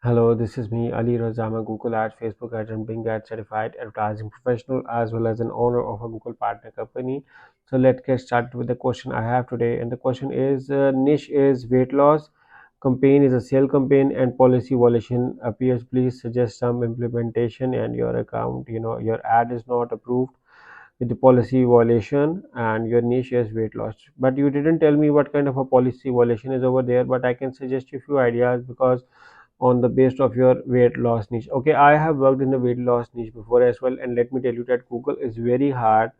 Hello, this is me, Ali Razama, Google Ads, Facebook Ads, and Bing Ads certified advertising professional as well as an owner of a Google partner company. So let's get started with the question I have today. And the question is niche is weight loss, campaign is a sale campaign, and policy violation appears. Please suggest some implementation and your account, your ad is not approved with the policy violation and your niche is weight loss. But you didn't tell me what kind of a policy violation is over there, but I can suggest you a few ideas because on the base of your weight loss niche. Okay, I have worked in the weight loss niche before as well, and let me tell you that Google is very hard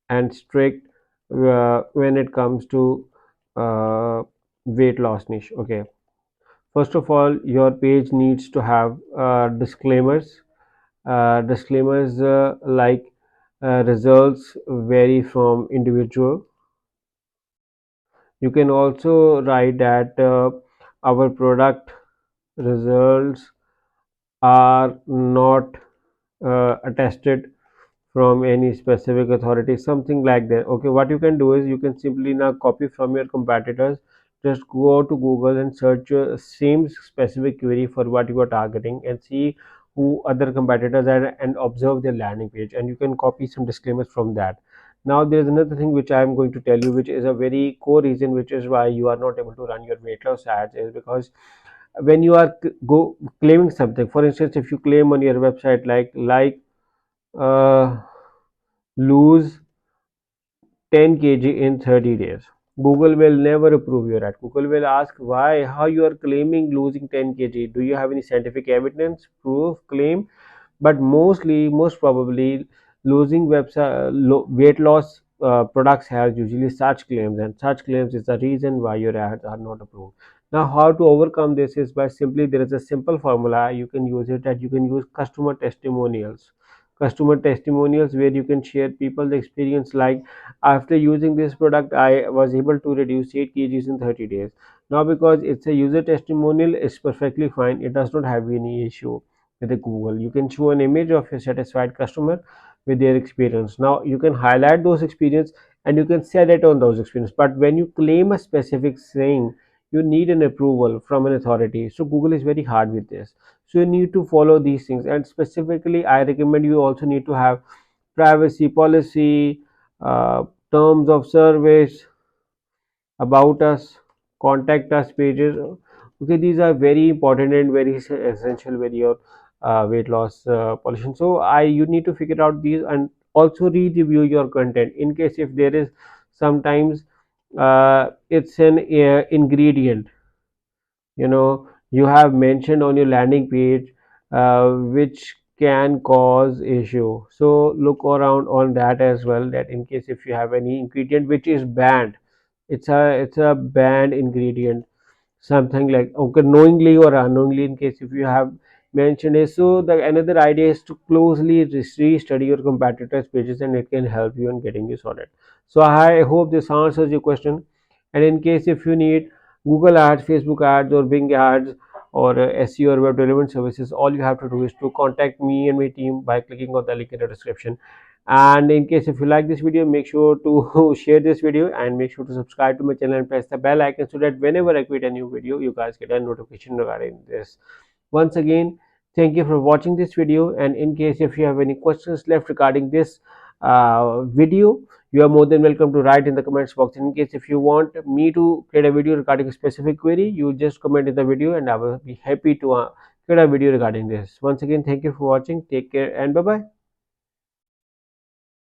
and strict when it comes to uh, weight loss niche. Okay, first of all, your page needs to have disclaimers like results vary from individual. You can also write that our product results are not attested from any specific authority, something like that. Okay, what you can do is you can simply now copy from your competitors. Just go to Google and search your same specific query for what you are targeting and see who other competitors are and observe their landing page, and you can copy some disclaimers from that. Now there's another thing which I am going to tell you, which is a very core reason which is why you are not able to run your weight loss ads, is because when you are claiming something. For instance, if you claim on your website uh, lose 10 kg in 30 days, Google will never approve your ad. Google will ask why, how you are claiming losing 10 kg, do you have any scientific evidence, proof, claim? But most probably losing weight loss products have usually such claims, and such claims is the reason why your ads are not approved. Now how to overcome this is by simply, there is a simple formula you can use it, that you can use customer testimonials where you can share people's experience, like after using this product I was able to reduce 8 kgs in 30 days. Now because it's a user testimonial, it's perfectly fine, it does not have any issue with the Google. You can show an image of a satisfied customer with their experience. Now you can highlight those experience and you can set it on those experience. But when you claim a specific thing, you need an approval from an authority. So Google is very hard with this. So you need to follow these things. And specifically, I recommend you also need to have privacy policy, uh, terms of service, about us, contact us pages. Okay, these are very important and very essential with your weight loss policy. So you need to figure out these, and also re-review your content in case if there is sometimes it's an ingredient, you have mentioned on your landing page, which can cause issue. So look around on that as well, that in case if you have any ingredient which is banned, it's a banned ingredient, something like, okay, knowingly or unknowingly, in case if you have mentioned it. So the another idea is to closely re-study your competitors pages, and it can help you in getting you sorted. So I hope this answers your question. And in case if you need Google ads, Facebook ads, or Bing ads, or SEO or web relevant services, all you have to do is to contact me and my team by clicking on the link in the description. And in case if you like this video, make sure to share this video and make sure to subscribe to my channel and press the bell icon, so that whenever I create a new video, you guys get a notification regarding this. Once again, thank you for watching this video, and in case if you have any questions left regarding this video, you are more than welcome to write in the comments box. In case if you want me to create a video regarding a specific query, you just comment in the video and I will be happy to create a video regarding this. Once again, thank you for watching, take care and bye bye.